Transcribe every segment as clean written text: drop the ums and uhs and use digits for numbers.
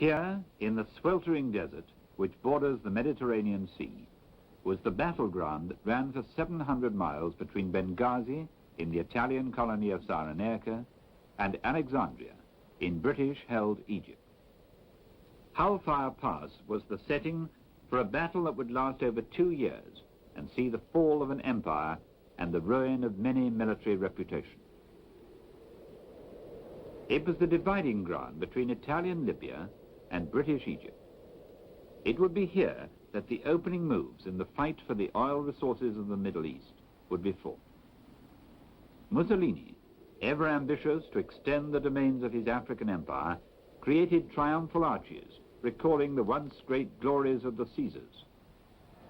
Here, in the sweltering desert, which borders the Mediterranean Sea, was the battleground that ran for 700 miles between Benghazi, in the Italian colony of Cyrenaica, and Alexandria, in British-held Egypt. Halfire Pass was the setting for a battle that would last over 2 years and see the fall of an empire and the ruin of many military reputations. It was the dividing ground between Italian Libya and British Egypt. It would be here that the opening moves in the fight for the oil resources of the Middle East would be fought. Mussolini, ever ambitious to extend the domains of his African empire, created triumphal arches, recalling the once great glories of the Caesars.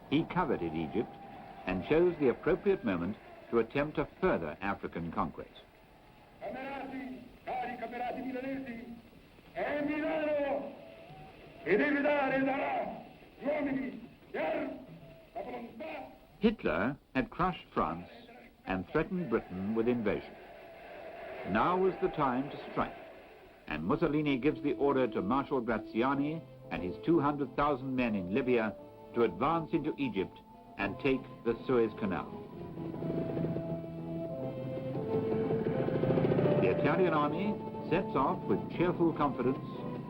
He coveted Egypt and chose the appropriate moment to attempt a further African conquest. Hitler had crushed France and threatened Britain with invasion. Now was the time to strike, and Mussolini gives the order to Marshal Graziani and his 200,000 men in Libya to advance into Egypt and take the Suez Canal. The Italian army sets off with cheerful confidence,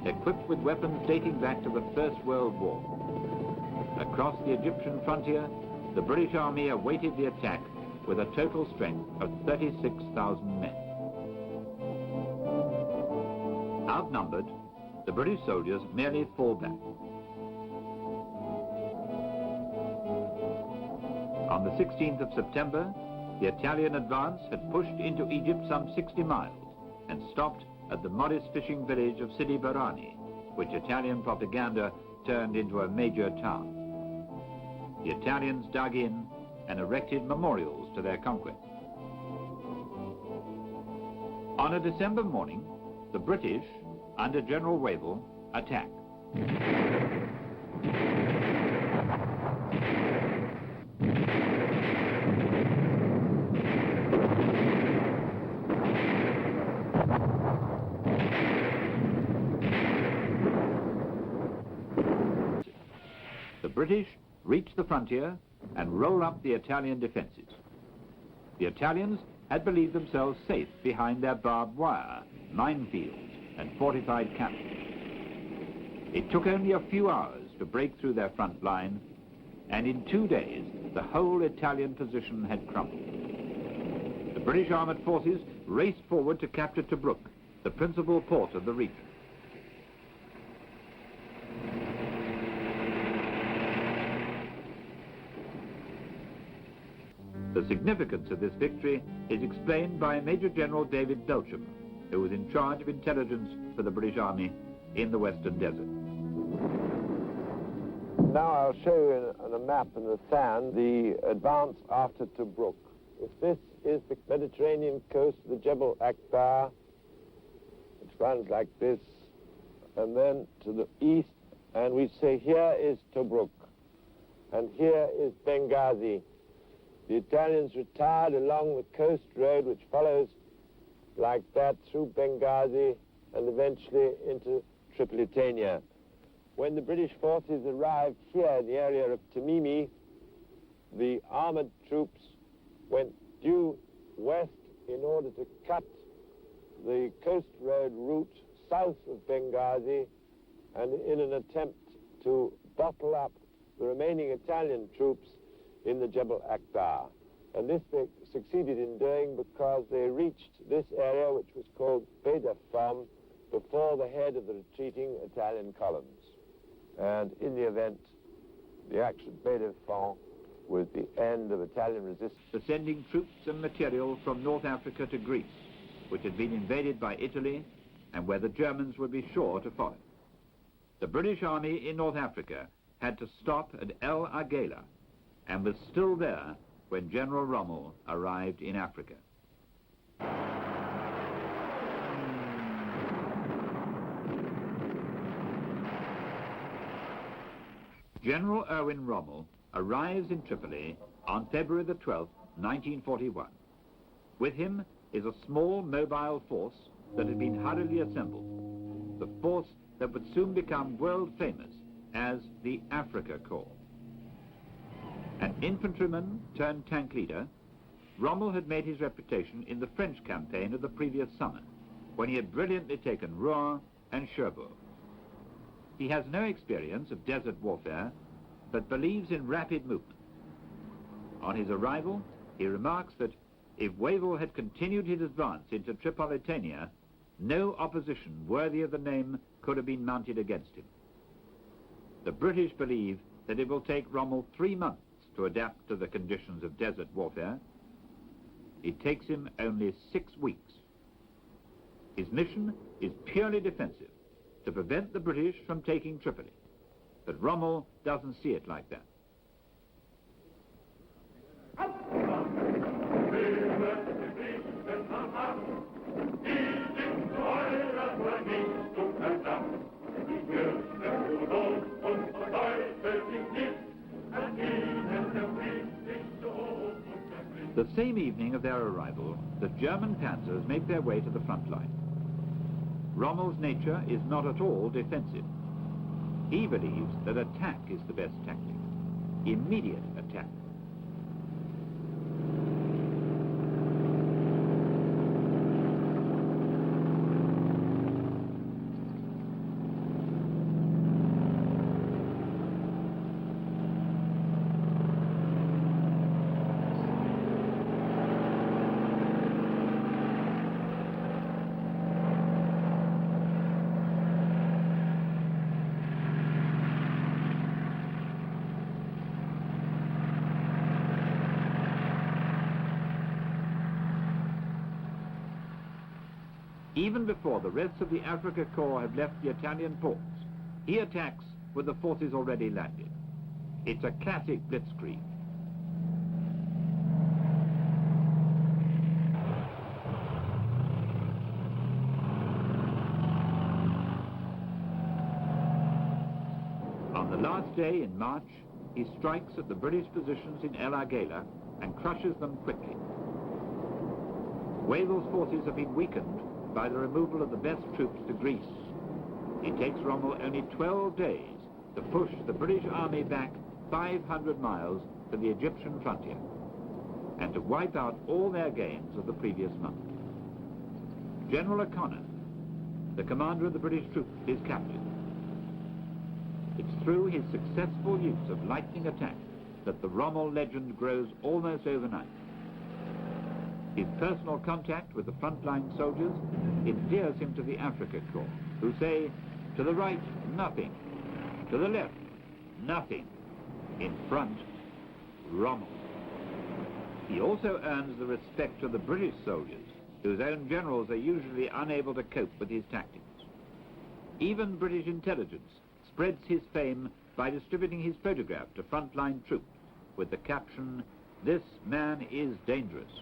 equipped with weapons dating back to the First World War. Across the Egyptian frontier, the British army awaited the attack with a total strength of 36,000 men. Outnumbered, the British soldiers merely fall back. On the 16th of September, the Italian advance had pushed into Egypt some 60 miles and stopped at the modest fishing village of Sidi Barrani, which Italian propaganda turned into a major town. The Italians dug in and erected memorials to their conquest. On a December morning, the British, under General Wavell, attacked. The British reach the frontier and roll up the Italian defenses. The Italians had believed themselves safe behind their barbed wire, minefields, and fortified camps. It took only a few hours to break through their front line, and in 2 days, the whole Italian position had crumbled. The British armored forces raced forward to capture Tobruk, the principal port of the region. The significance of this victory is explained by Major General David Belcham, who was in charge of intelligence for the British Army in the Western Desert. Now I'll show you on a map in the sand the advance after Tobruk. If this is the Mediterranean coast, the Jebel Akhdar, which runs like this, and then to the east, and we say here is Tobruk, and here is Benghazi. The Italians retired along the coast road, which follows like that through Benghazi and eventually into Tripolitania. When the British forces arrived here in the area of Tamimi, the armored troops went due west in order to cut the coast road route south of Benghazi, and in an attempt to bottle up the remaining Italian troops in the Jebel Akhdar. And this they succeeded in doing because they reached this area, which was called Bedafam, before the head of the retreating Italian columns. And in the event, the action at Bedafam was the end of Italian resistance. Sending troops and material from North Africa to Greece, which had been invaded by Italy and where the Germans would be sure to follow. The British army in North Africa had to stop at El Agheila and was still there when General Rommel arrived in Africa. General Erwin Rommel arrives in Tripoli on February the 12th, 1941. With him is a small mobile force that had been hurriedly assembled, the force that would soon become world famous as the Afrika Korps. An infantryman turned tank leader, Rommel had made his reputation in the French campaign of the previous summer, when he had brilliantly taken Rouen and Cherbourg. He has no experience of desert warfare, but believes in rapid movement. On his arrival, he remarks that if Wavell had continued his advance into Tripolitania, no opposition worthy of the name could have been mounted against him. The British believe that it will take Rommel 3 months to adapt to the conditions of desert warfare. It takes him only 6 weeks. His mission is purely defensive, to prevent the British from taking Tripoli. But Rommel doesn't see it like that. The same evening of their arrival, the German panzers make their way to the front line. Rommel's nature is not at all defensive. He believes that attack is the best tactic. Immediate attack. Even before the rest of the Afrika Korps have left the Italian ports, he attacks with the forces already landed. It's a classic blitzkrieg. On the last day in March, he strikes at the British positions in El Agheila and crushes them quickly. Wavell's forces have been weakened by the removal of the best troops to Greece. It takes Rommel only 12 days to push the British army back 500 miles to the Egyptian frontier and to wipe out all their gains of the previous month. General O'Connor, the commander of the British troops, is captured. It's through his successful use of lightning attack that the Rommel legend grows almost overnight. His personal contact with the frontline soldiers endears him to the Afrika Korps, who say, to the right, nothing. To the left, nothing. In front, Rommel. He also earns the respect of the British soldiers, whose own generals are usually unable to cope with his tactics. Even British intelligence spreads his fame by distributing his photograph to frontline troops with the caption, "This man is dangerous."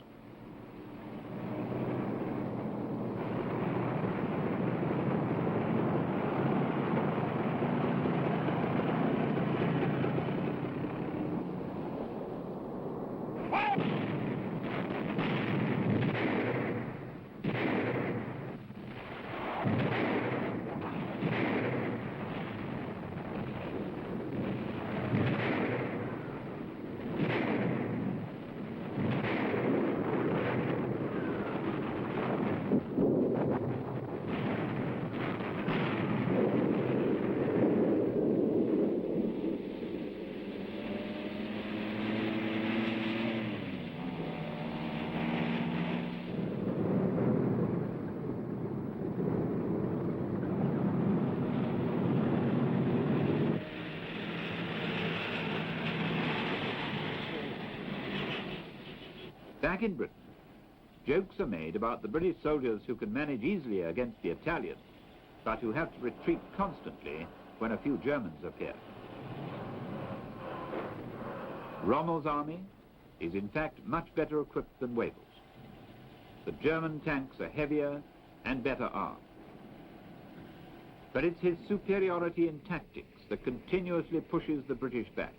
Back in Britain, jokes are made about the British soldiers who can manage easily against the Italians, but who have to retreat constantly when a few Germans appear. Rommel's army is in fact much better equipped than Wavell's. The German tanks are heavier and better armed. But it's his superiority in tactics that continuously pushes the British back.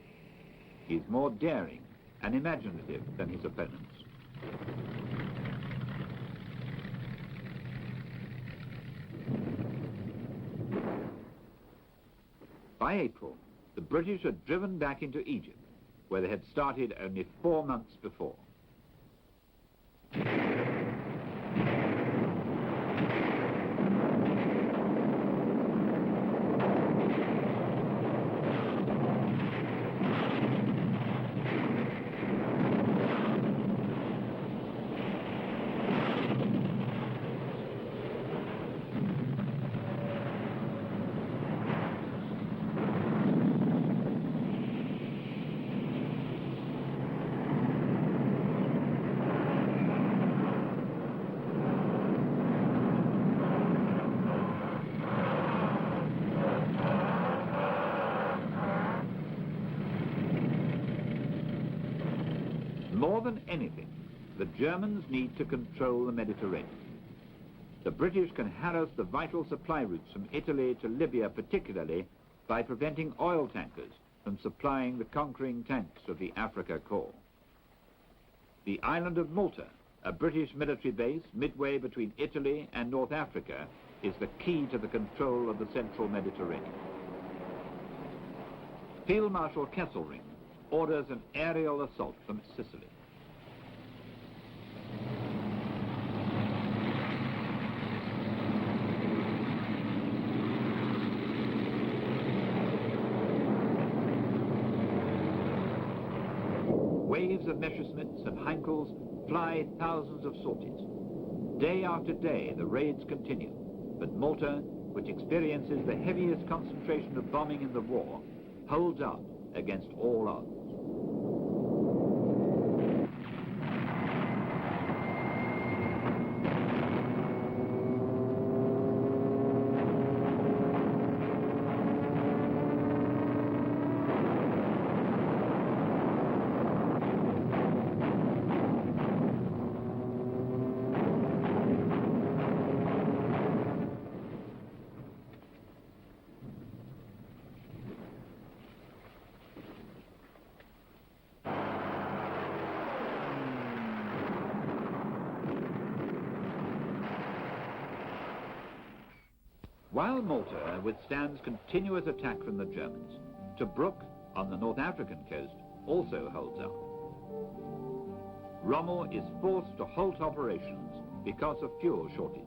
He's more daring and imaginative than his opponents. By April, the British had driven back into Egypt, where they had started only 4 months before. More than anything, the Germans need to control the Mediterranean. The British can harass the vital supply routes from Italy to Libya particularly by preventing oil tankers from supplying the conquering tanks of the Africa Corps. The island of Malta, a British military base midway between Italy and North Africa, is the key to the control of the central Mediterranean. Field Marshal Kesselring orders an aerial assault from Sicily. Waves of Messerschmitts and Heinkels fly thousands of sorties. Day after day, the raids continue, but Malta, which experiences the heaviest concentration of bombing in the war, holds out against all odds. While Malta withstands continuous attack from the Germans, Tobruk on the North African coast also holds out. Rommel is forced to halt operations because of fuel shortage,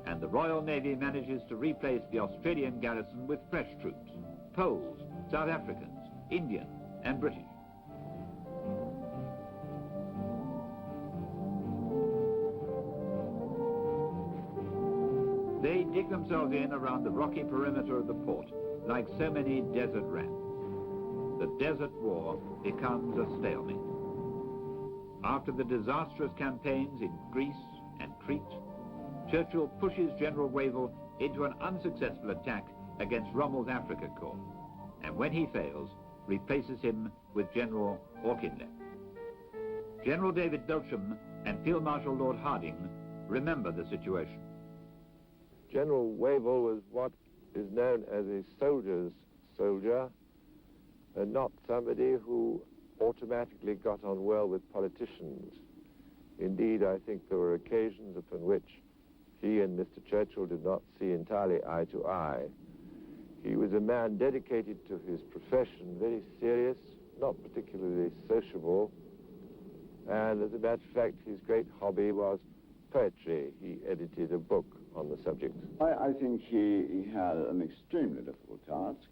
and the Royal Navy manages to replace the Australian garrison with fresh troops, Poles, South Africans, Indian, and British. They dig themselves in around the rocky perimeter of the port like so many desert rats. The desert war becomes a stalemate. After the disastrous campaigns in Greece and Crete, Churchill pushes General Wavell into an unsuccessful attack against Rommel's Africa Corps, and when he fails, replaces him with General Auchinleck. General David Belsham and Field Marshal Lord Harding remember the situation. General Wavell was what is known as a soldier's soldier, and not somebody who automatically got on well with politicians. Indeed, I think there were occasions upon which he and Mr. Churchill did not see entirely eye to eye. He was a man dedicated to his profession, very serious, not particularly sociable, and as a matter of fact, his great hobby was poetry. He edited a book on the subject. I think he had an extremely difficult task.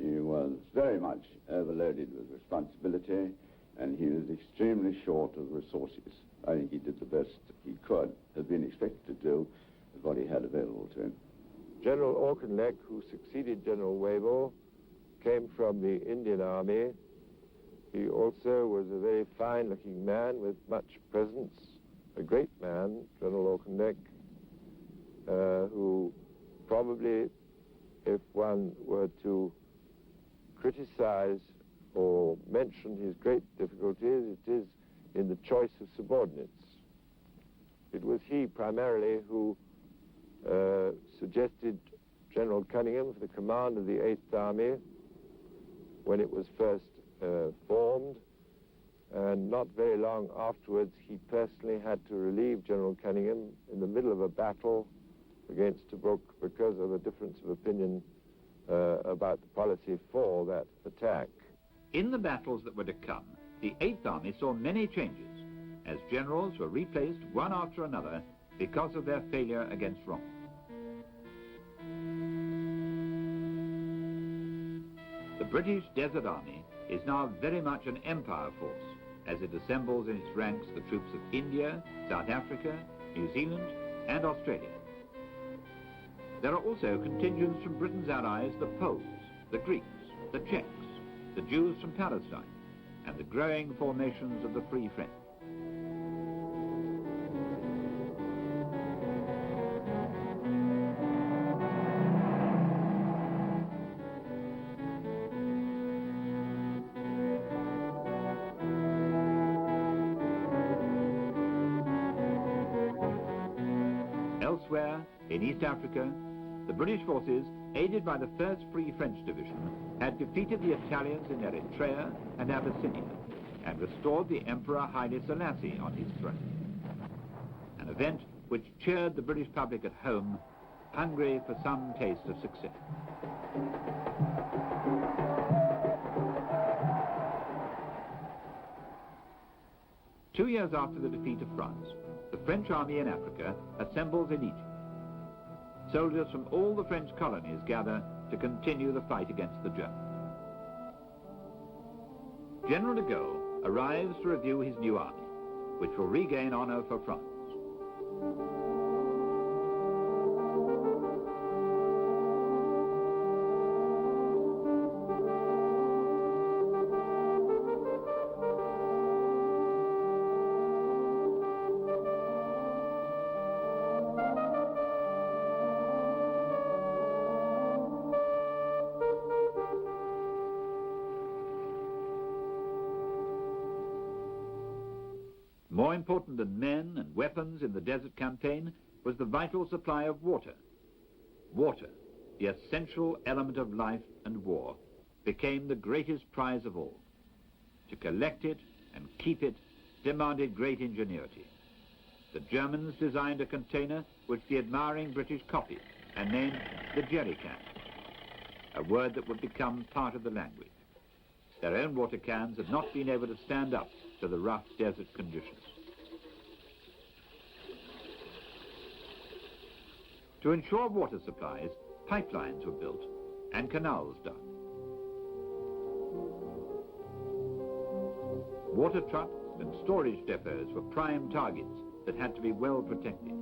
He was very much overloaded with responsibility, and he was extremely short of resources. I think he did the best he could have been expected to do with what he had available to him. General Auchinleck, who succeeded General Wavell, came from the Indian Army. He also was a very fine-looking man with much presence, a great man, General Auchinleck, who probably, if one were to criticize or mention his great difficulties, it is in the choice of subordinates. It was he primarily who suggested General Cunningham for the command of the 8th Army when it was first formed, and not very long afterwards he personally had to relieve General Cunningham in the middle of a battle against Tobruk because of a difference of opinion about the policy for that attack. In the battles that were to come, the Eighth Army saw many changes, as generals were replaced one after another because of their failure against Rome. The British Desert Army is now very much an empire force, as it assembles in its ranks the troops of India, South Africa, New Zealand, and Australia. There are also contingents from Britain's allies, the Poles, the Greeks, the Czechs, the Jews from Palestine, and the growing formations of the Free French. Elsewhere, in East Africa, the British forces, aided by the 1st Free French Division, had defeated the Italians in Eritrea and Abyssinia and restored the Emperor Haile Selassie on his throne. An event which cheered the British public at home, hungry for some taste of success. Two years after the defeat of France, the French army in Africa assembles in Egypt. Soldiers from all the French colonies gather to continue the fight against the Germans. General de Gaulle arrives to review his new army, which will regain honor for France. More important than men and weapons in the desert campaign was the vital supply of water. Water, the essential element of life and war, became the greatest prize of all. To collect it and keep it demanded great ingenuity. The Germans designed a container which the admiring British copied and named the jerrycan, a word that would become part of the language. Their own water cans had not been able to stand up to the rough desert conditions. To ensure water supplies, pipelines were built and canals dug. Water trucks and storage depots were prime targets that had to be well protected.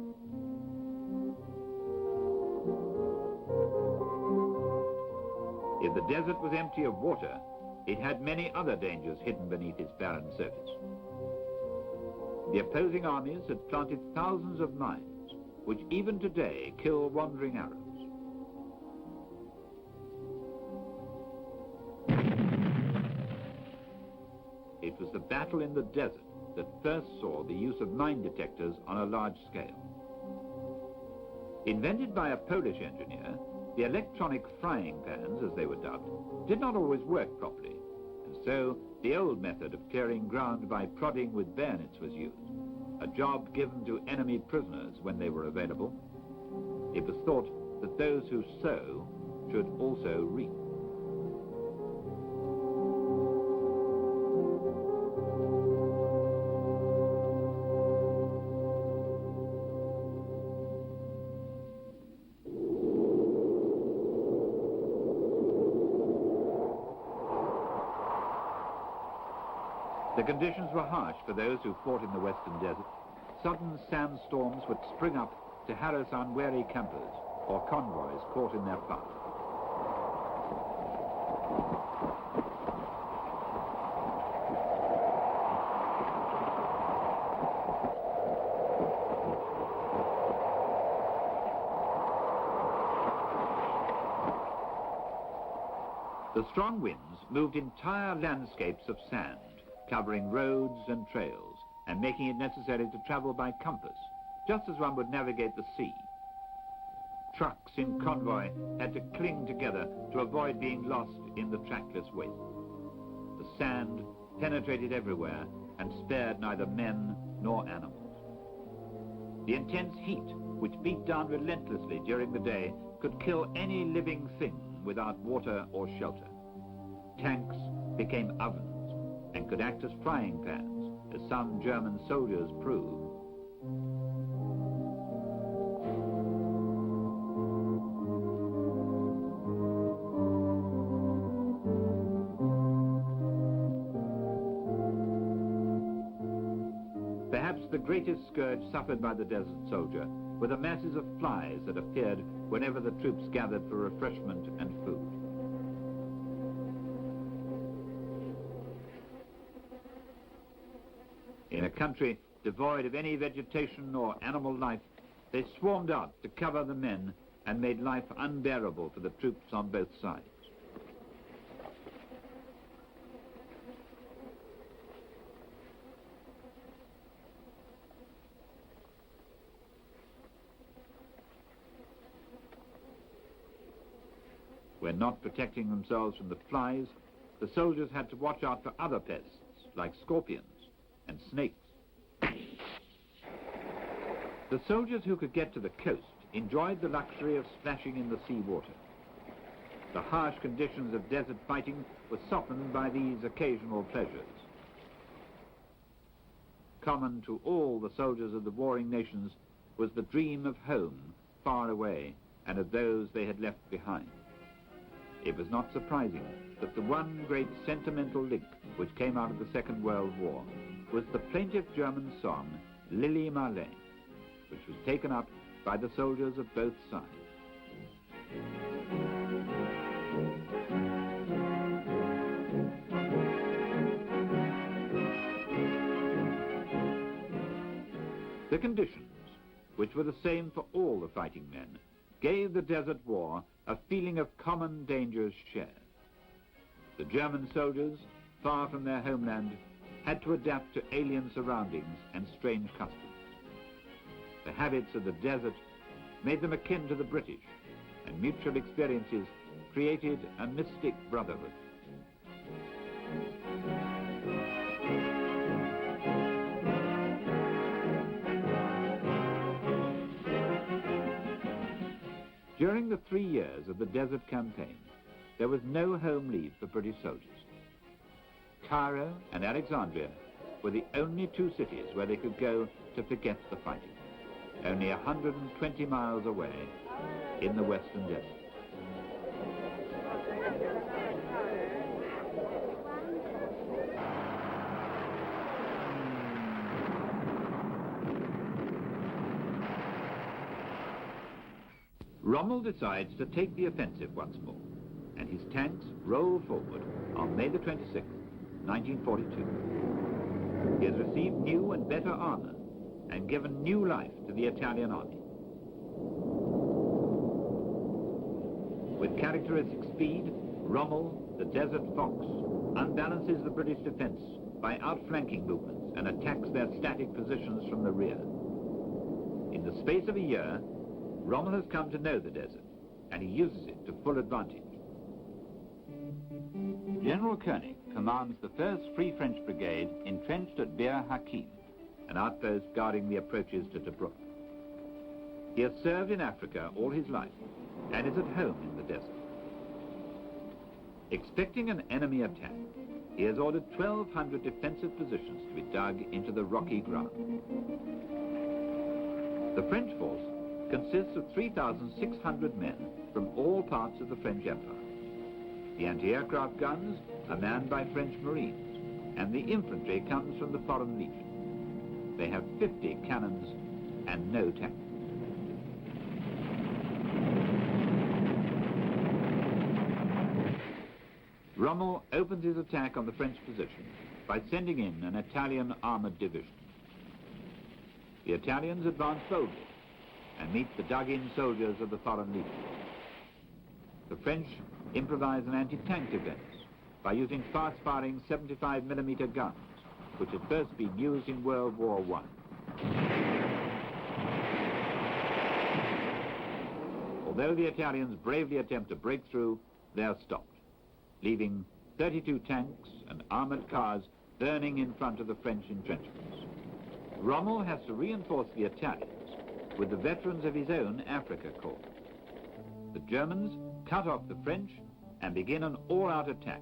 If the desert was empty of water, it had many other dangers hidden beneath its barren surface. The opposing armies had planted thousands of mines, which even today kill wandering Arabs. It was the battle in the desert that first saw the use of mine detectors on a large scale. Invented by a Polish engineer, the electronic frying pans, as they were dubbed, did not always work properly, and so the old method of clearing ground by prodding with bayonets was used, a job given to enemy prisoners when they were available. It was thought that those who sow should also reap. The conditions were harsh for those who fought in the western desert. Sudden sandstorms would spring up to harass unwary campers or convoys caught in their path. The strong winds moved entire landscapes of sand, covering roads and trails, and making it necessary to travel by compass, just as one would navigate the sea. Trucks in convoy had to cling together to avoid being lost in the trackless waste. The sand penetrated everywhere and spared neither men nor animals. The intense heat, which beat down relentlessly during the day, could kill any living thing without water or shelter. Tanks became ovens and could act as frying pans, as some German soldiers proved. Perhaps the greatest scourge suffered by the desert soldier were the masses of flies that appeared whenever the troops gathered for refreshment and food. In a country devoid of any vegetation or animal life, they swarmed out to cover the men and made life unbearable for the troops on both sides. When not protecting themselves from the flies, the soldiers had to watch out for other pests, like scorpions and snakes. The soldiers who could get to the coast enjoyed the luxury of splashing in the sea water. The harsh conditions of desert fighting were softened by these occasional pleasures. Common to all the soldiers of the warring nations was the dream of home far away and of those they had left behind. It was not surprising that the one great sentimental link which came out of the Second World War was the plaintive German song, Lili Marleen, which was taken up by the soldiers of both sides. The conditions, which were the same for all the fighting men, gave the Desert War a feeling of common dangers shared. The German soldiers, far from their homeland, had to adapt to alien surroundings and strange customs. The habits of the desert made them akin to the British, and mutual experiences created a mystic brotherhood. During the 3 years of the Desert Campaign, there was no home leave for British soldiers. Cairo and Alexandria were the only two cities where they could go to forget the fighting, only 120 miles away in the Western Desert. Rommel decides to take the offensive once more, and his tanks roll forward on May the 26th, 1942. He has received new and better armor and given new life to the Italian army. With characteristic speed, Rommel, the Desert Fox, unbalances the British defense by outflanking movements and attacks their static positions from the rear. In the space of a year, Rommel has come to know the desert, and he uses it to full advantage. General Koenig commands the 1st Free French Brigade entrenched at Bir Hakeim, an outpost guarding the approaches to Tobruk. He has served in Africa all his life and is at home in the desert. Expecting an enemy attack, he has ordered 1,200 defensive positions to be dug into the rocky ground. The French force consists of 3,600 men from all parts of the French Empire. The anti-aircraft guns are manned by French Marines, and the infantry comes from the Foreign Legion. They have 50 cannons and no tanks. Rommel opens his attack on the French position by sending in an Italian armored division. The Italians advance boldly and meet the dug-in soldiers of the Foreign Legion. The French improvise an anti-tank defense by using fast-firing 75mm guns, which had first been used in World War I. Although the Italians bravely attempt to break through, they are stopped, leaving 32 tanks and armored cars burning in front of the French entrenchments. Rommel has to reinforce the Italians with the veterans of his own Africa Corps. The Germans cut off the French and begin an all-out attack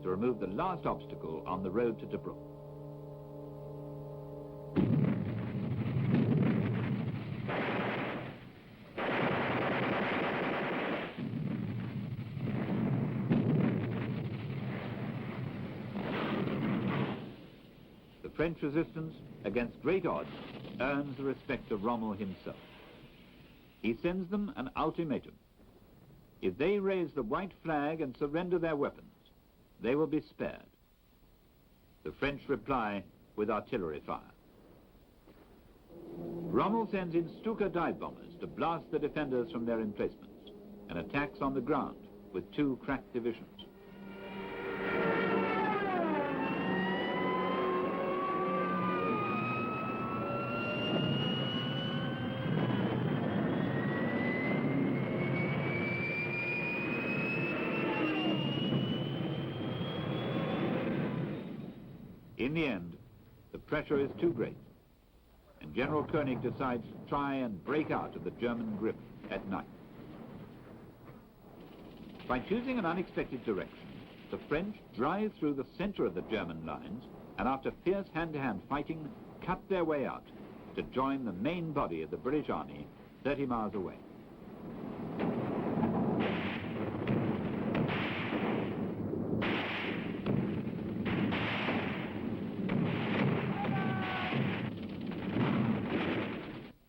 to remove the last obstacle on the road to Tobruk. The French resistance, against great odds, earns the respect of Rommel himself. He sends them an ultimatum. If they raise the white flag and surrender their weapons, they will be spared. The French reply with artillery fire. Rommel sends in Stuka dive bombers to blast the defenders from their emplacements and attacks on the ground with 2 crack divisions. In the end, the pressure is too great, and General Koenig decides to try and break out of the German grip at night. By choosing an unexpected direction, the French drive through the center of the German lines and after fierce hand-to-hand fighting, cut their way out to join the main body of the British Army 30 miles away.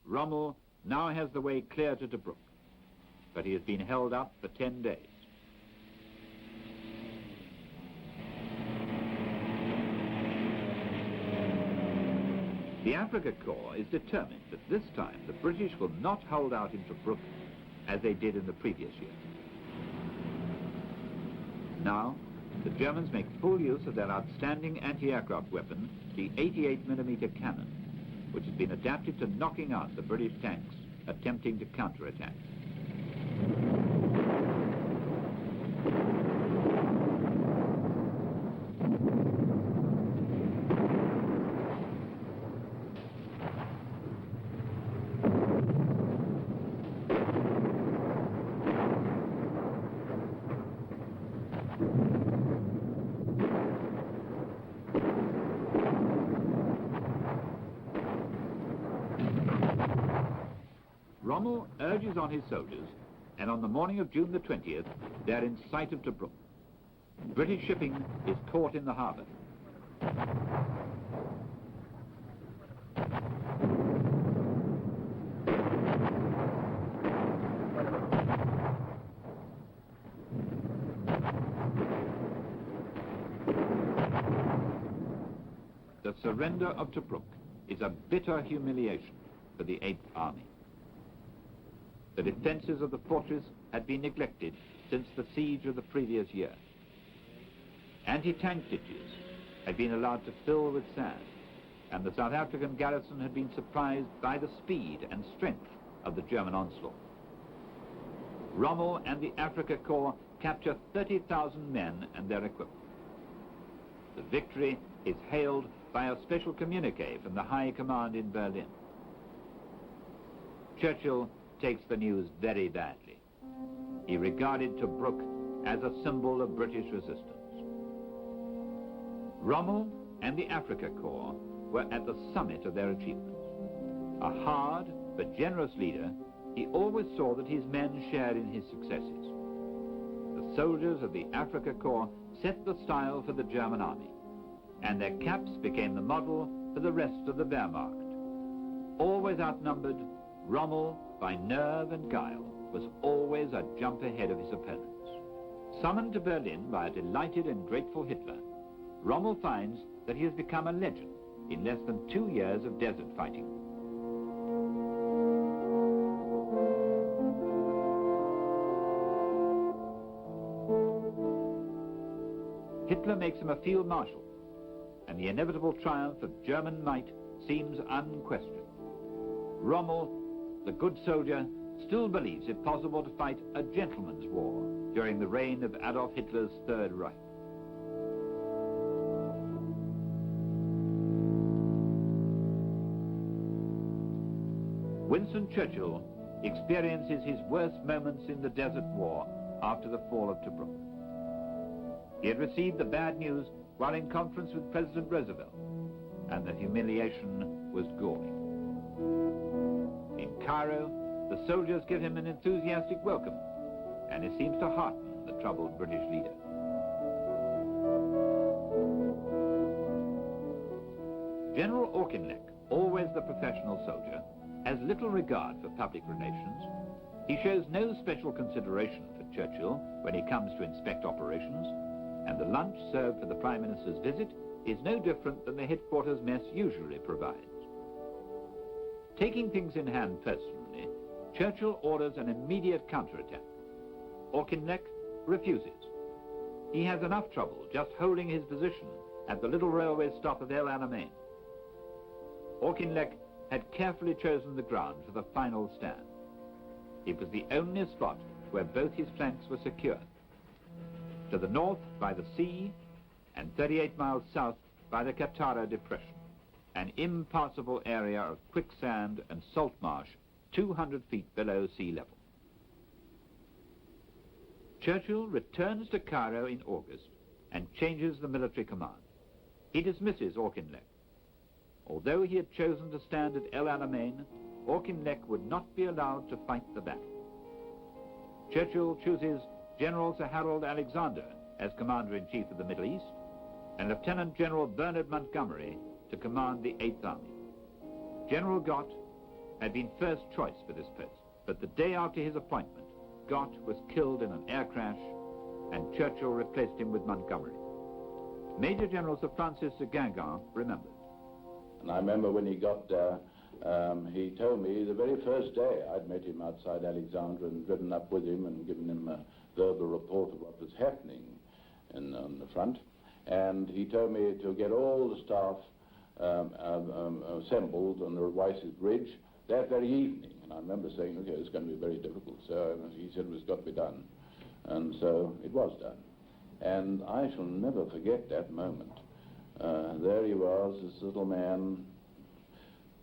Rommel now has the way clear to Tobruk, but he has been held up for 10 days. The Afrika Korps is determined that this time the British will not hold out in Tobruk as they did in the previous year. Now, the Germans make full use of their outstanding anti-aircraft weapon, the 88mm cannon, which has been adapted to knocking out the British tanks attempting to counterattack. Rommel urges on his soldiers, and on the morning of June the 20th, they're in sight of Tobruk. British shipping is caught in the harbour. The surrender of Tobruk is a bitter humiliation for the 8th Army. The defences of the fortress had been neglected since the siege of the previous year. Anti-tank ditches had been allowed to fill with sand, and the South African garrison had been surprised by the speed and strength of the German onslaught. Rommel and the Afrika Korps capture 30,000 men and their equipment. The victory is hailed by a special communique from the High Command in Berlin. Churchill takes the news very badly. He regarded Tobruk as a symbol of British resistance. Rommel and the Afrika Korps were at the summit of their achievements. A hard but generous leader, he always saw that his men shared in his successes. The soldiers of the Afrika Korps set the style for the German army, and their caps became the model for the rest of the Wehrmacht. Always outnumbered, Rommel, by nerve and guile, was always a jump ahead of his opponents. Summoned to Berlin by a delighted and grateful Hitler, Rommel finds that he has become a legend in less than 2 years of desert fighting. Hitler makes him a field marshal, and the inevitable triumph of German might seems unquestioned. Rommel, the good soldier, still believes it possible to fight a gentleman's war during the reign of Adolf Hitler's Third Reich. Winston Churchill experiences his worst moments in the Desert War after the fall of Tobruk. He had received the bad news while in conference with President Roosevelt, and the humiliation was galling. In Cairo, the soldiers give him an enthusiastic welcome, and it seems to hearten the troubled British leader. General Auchinleck, always the professional soldier, has little regard for public relations. He shows no special consideration for Churchill when he comes to inspect operations, and the lunch served for the Prime Minister's visit is no different than the headquarters mess usually provides. Taking things in hand personally, Churchill orders an immediate counterattack. Auchinleck refuses. He has enough trouble just holding his position at the little railway stop of El Alamein. Auchinleck had carefully chosen the ground for the final stand. It was the only spot where both his flanks were secure. To the north by the sea, and 38 miles south by the Katara Depression, an impassable area of quicksand and salt marsh 200 feet below sea level. Churchill returns to Cairo in August and changes the military command. He dismisses Auchinleck. Although he had chosen to stand at El Alamein, Auchinleck would not be allowed to fight the battle. Churchill chooses General Sir Harold Alexander as Commander-in-Chief of the Middle East, and Lieutenant General Bernard Montgomery to command the 8th Army. General Gott had been first choice for this post, but the day after his appointment, Gott was killed in an air crash, and Churchill replaced him with Montgomery. Major General Sir Francis de Guingamp remembered. And I remember when he got there, he told me the very first day I'd met him outside Alexandria and driven up with him and given him a verbal report of what was happening on the front. And he told me to get all the staff assembled on the Wyses Bridge that very evening. And I remember saying, okay, it's going to be very difficult. So he said it was got to be done. And so it was done. And I shall never forget that moment. There he was, this little man,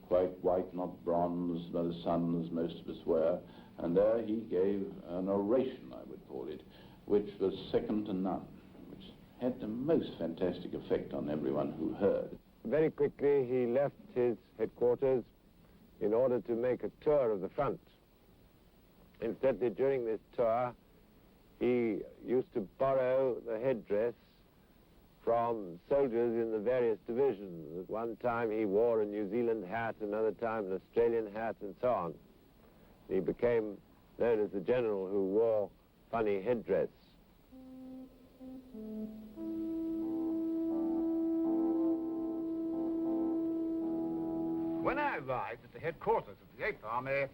quite white, not bronze, by the sun, as most of us were. And there he gave an oration, I would call it, which was second to none, which had the most fantastic effect on everyone who heard. Very quickly, he left his headquarters in order to make a tour of the front. Incidentally, during this tour, he used to borrow the headdress from soldiers in the various divisions. At one time he wore a New Zealand hat, another time an Australian hat, and so on. He became known as the general who wore funny headdress. When I arrived at the headquarters of the 8th Army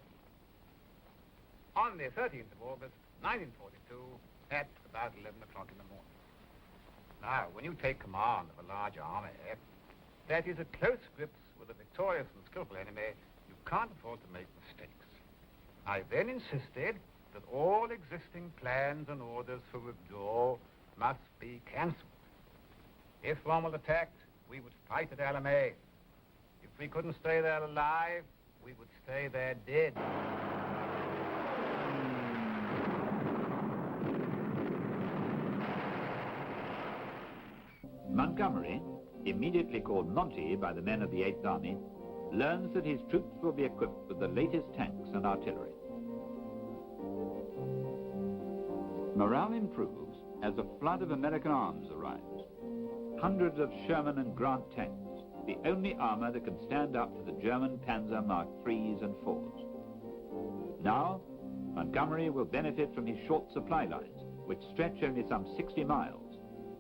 on the 13th of August, 1942, at about 11 o'clock in the morning. Now, when you take command of a large army that is at close grips with a victorious and skillful enemy, you can't afford to make mistakes. I then insisted that all existing plans and orders for withdrawal must be cancelled. If Rommel attacked, we would fight at Alamein. If we couldn't stay there alive, we would stay there dead. Montgomery, immediately called Monty by the men of the 8th Army, learns that his troops will be equipped with the latest tanks and artillery. Morale improves as a flood of American arms arrives. Hundreds of Sherman and Grant tanks, the only armor that can stand up to the German Panzer Mark IIIs and IVs. Now, Montgomery will benefit from his short supply lines, which stretch only some 60 miles,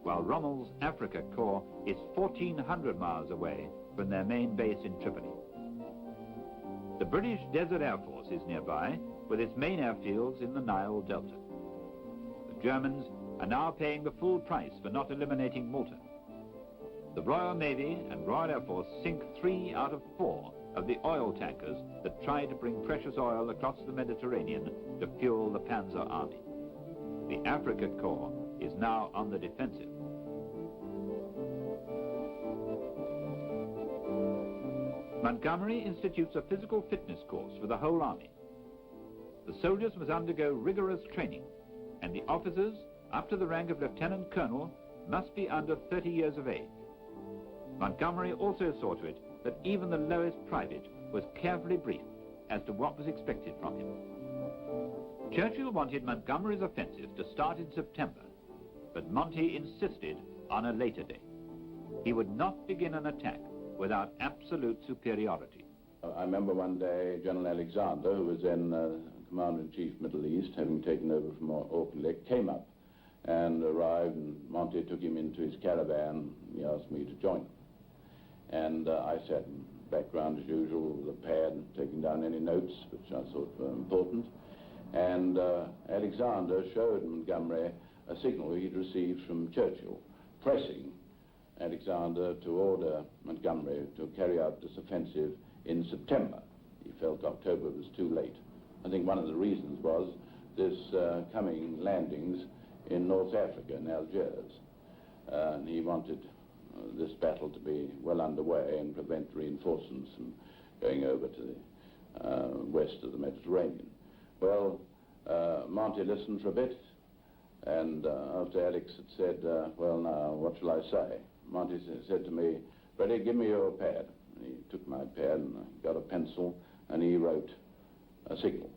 while Rommel's Africa Corps is 1,400 miles away from their main base in Tripoli. The British Desert Air Force is nearby, with its main airfields in the Nile Delta. The Germans are now paying the full price for not eliminating Malta. The Royal Navy and Royal Air Force sink 3 out of 4 of the oil tankers that try to bring precious oil across the Mediterranean to fuel the Panzer Army. The Africa Corps is now on the defensive. Montgomery institutes a physical fitness course for the whole army. the soldiers must undergo rigorous training, and the officers, up to the rank of lieutenant colonel, must be under 30 years of age. Montgomery also saw to it that even the lowest private was carefully briefed as to what was expected from him. Churchill wanted Montgomery's offensive to start in September, but Monty insisted on a later date. He would not begin an attack without absolute superiority. I remember one day General Alexander, who was then Commander-in-Chief Middle East, having taken over from Auchinleck, came up and arrived, and Monty took him into his caravan. He asked me to join him. And I sat in the background as usual with a pad, taking down any notes which I thought were important. And Alexander showed Montgomery a signal he'd received from Churchill, pressing Alexander to order Montgomery to carry out this offensive in September. He felt October was too late. I think one of the reasons was this coming landings in North Africa, in Algiers. And he wanted this battle to be well underway and prevent reinforcements from going over to the west of the Mediterranean. Well, Monty listened for a bit, and after Alex had said, well, now, what shall I say? Monty said to me, Freddie, give me your pad. And he took my pad and I got a pencil, and he wrote a signal.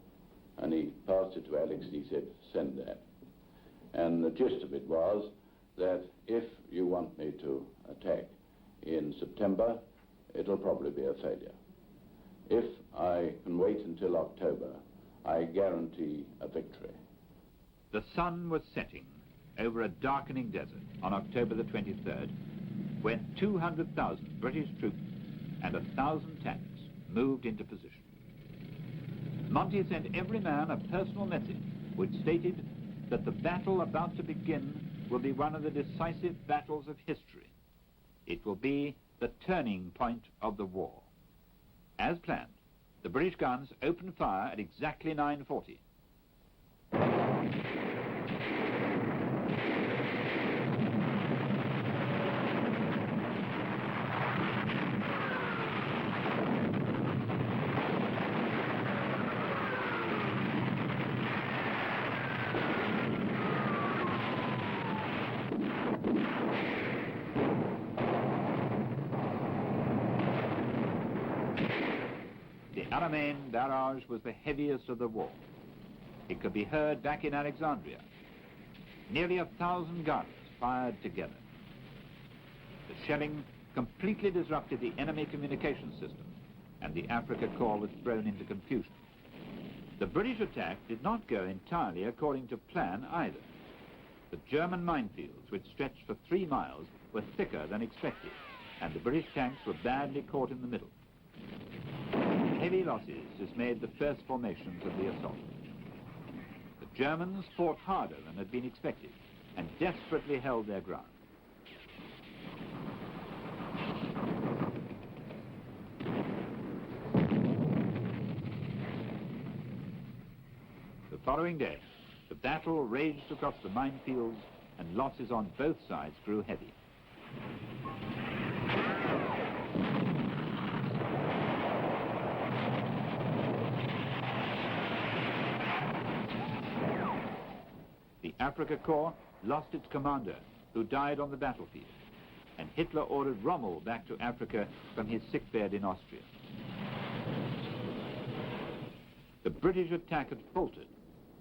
And he passed it to Alex, and he said, send that. And the gist of it was that if you want me to attack in September, it'll probably be a failure. If I can wait until October, I guarantee a victory. The sun was setting over a darkening desert on October the 23rd, when 200,000 British troops and 1,000 tanks moved into position. Monty sent every man a personal message which stated that the battle about to begin will be one of the decisive battles of history. It will be the turning point of the war. As planned, the British guns opened fire at exactly 9:40. The Alamein barrage was the heaviest of the war. It could be heard back in Alexandria. Nearly 1,000 guns fired together. The shelling completely disrupted the enemy communication system, and the Afrika Korps was thrown into confusion. The British attack did not go entirely according to plan either. The German minefields, which stretched for 3 miles, were thicker than expected, and the British tanks were badly caught in the middle. Heavy losses dismayed the first formations of the assault. The Germans fought harder than had been expected and desperately held their ground. The following day, the battle raged across the minefields and losses on both sides grew heavy. The Afrika Korps lost its commander, who died on the battlefield, and Hitler ordered Rommel back to Africa from his sickbed in Austria. The British attack had faltered,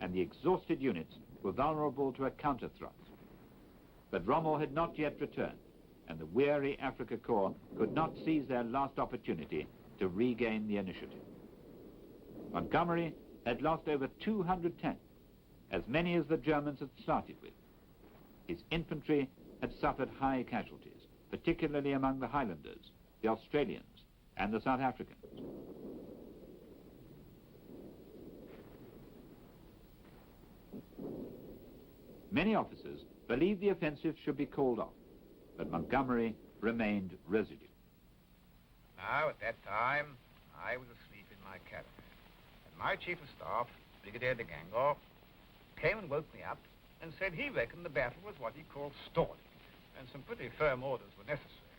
and the exhausted units were vulnerable to a counter-thrust. But Rommel had not yet returned, and the weary Afrika Korps could not seize their last opportunity to regain the initiative. Montgomery had lost over 200 tanks, as many as the Germans had started with. His infantry had suffered high casualties, particularly among the Highlanders, the Australians, and the South Africans. Many officers believed the offensive should be called off, but Montgomery remained resolute. Now, at that time, I was asleep in my caravan, and my chief of staff, Brigadier de Gangor, came and woke me up and said he reckoned the battle was what he called stalling, and some pretty firm orders were necessary.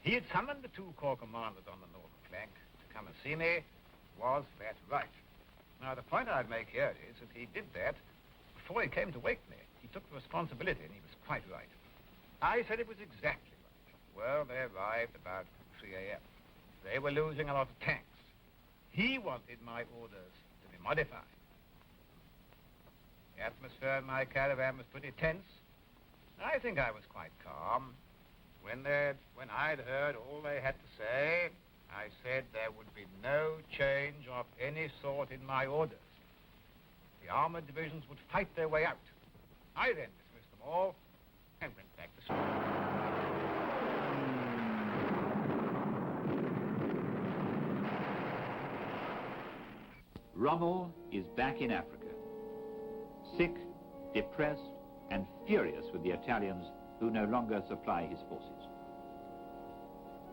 He had summoned the 2 corps commanders on the northern flank to come and see me. Was that right? Now, the point I'd make here is that he did that before he came to wake me. He took the responsibility, and he was quite right. I said it was exactly right. Well, they arrived about 3 a.m. They were losing a lot of tanks. He wanted my orders to be modified. The atmosphere in my caravan was pretty tense. I think I was quite calm. When I'd heard all they had to say, I said there would be no change of any sort in my orders. The armored divisions would fight their way out. I then dismissed them all and went back to sleep. Rommel is back in Africa, sick, depressed, and furious with the Italians who no longer supply his forces.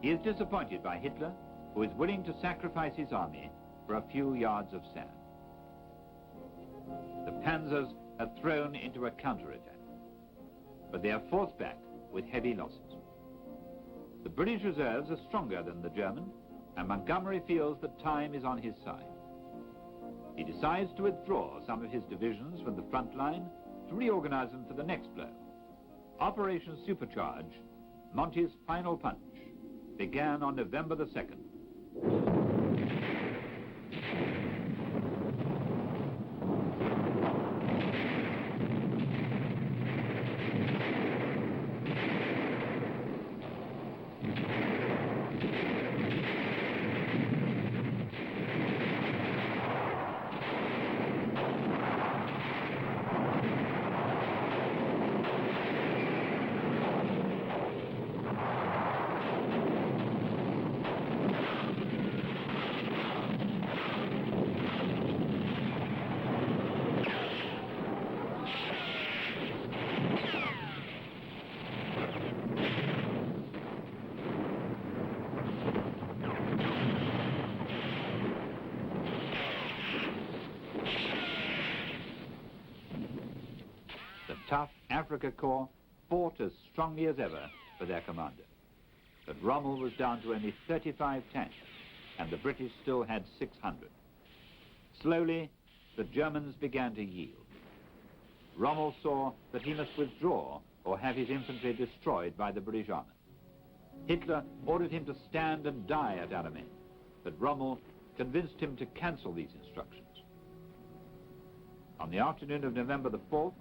He is disappointed by Hitler, who is willing to sacrifice his army for a few yards of sand. The panzers are thrown into a counterattack, but they are forced back with heavy losses. The British reserves are stronger than the German, and Montgomery feels that time is on his side. He decides to withdraw some of his divisions from the front line to reorganize them for the next blow. Operation Supercharge, Monty's final punch, began on November the 2nd. The tough Africa Corps fought as strongly as ever for their commander. But Rommel was down to only 35 tanks, and the British still had 600. Slowly, the Germans began to yield. Rommel saw that he must withdraw or have his infantry destroyed by the British army. Hitler ordered him to stand and die at Alamein, but Rommel convinced him to cancel these instructions. On the afternoon of November the 4th,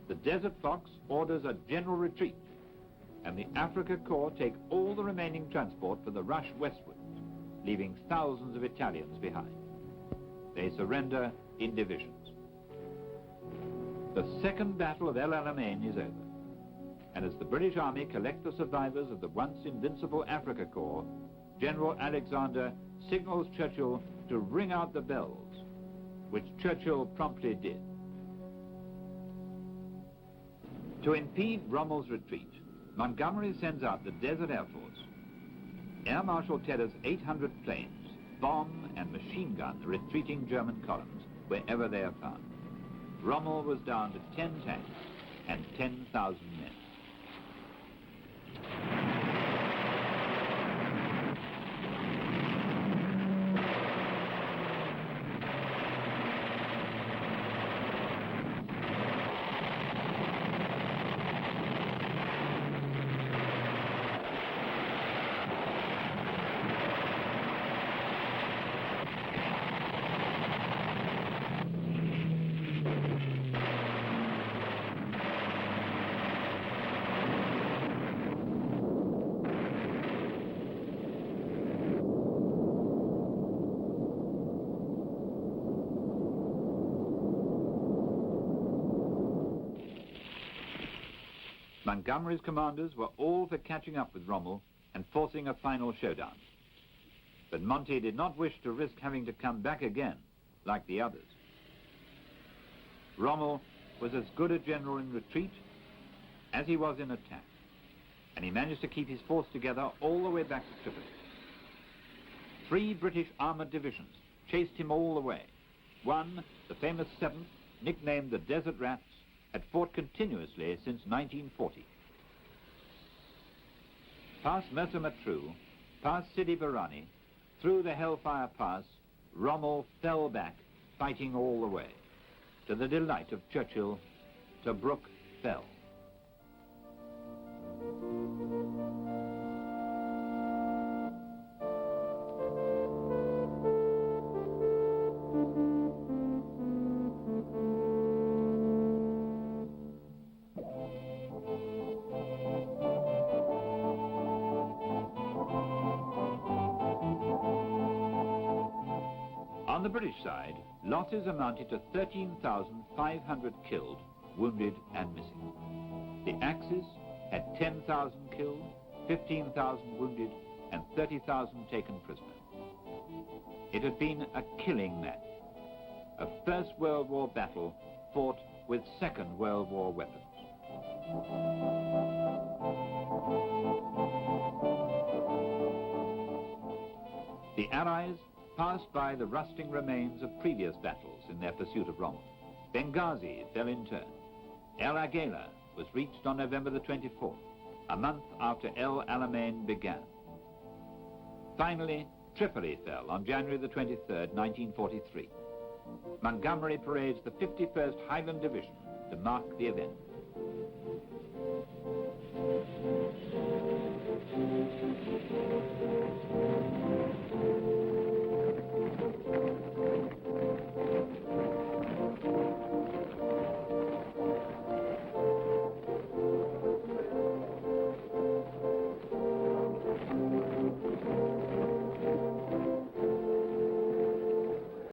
the Desert Fox orders a general retreat, and the Africa Corps take all the remaining transport for the rush westward, leaving thousands of Italians behind. They surrender in divisions. The Second Battle of El Alamein is over, and as the British Army collect the survivors of the once invincible Africa Corps, General Alexander signals Churchill to ring out the bells, which Churchill promptly did. To impede Rommel's retreat, Montgomery sends out the Desert Air Force. Air Marshal Tedder's 800 planes bomb and machine gun the retreating German columns wherever they are found. Rommel was down to 10 tanks and 10,000 men. Montgomery's commanders were all for catching up with Rommel and forcing a final showdown. But Monty did not wish to risk having to come back again, like the others. Rommel was as good a general in retreat as he was in attack, and he managed to keep his force together all the way back to Tripoli. 3 British armored divisions chased him all the way. One, the famous 7th, nicknamed the Desert Rats, had fought continuously since 1940. Past Mersa Matruh, past Sidi Barrani, through the Hellfire Pass, Rommel fell back fighting all the way. To the delight of Churchill, Tobruk fell. On the British side, losses amounted to 13,500 killed, wounded and missing. The Axis had 10,000 killed, 15,000 wounded and 30,000 taken prisoner. It had been a killing match, a First World War battle fought with Second World War weapons. The Allies passed by the rusting remains of previous battles in their pursuit of Rommel. Benghazi fell in turn. El Agheila was reached on November the 24th, a month after El Alamein began. Finally, Tripoli fell on January the 23rd, 1943. Montgomery parades the 51st Highland Division to mark the event.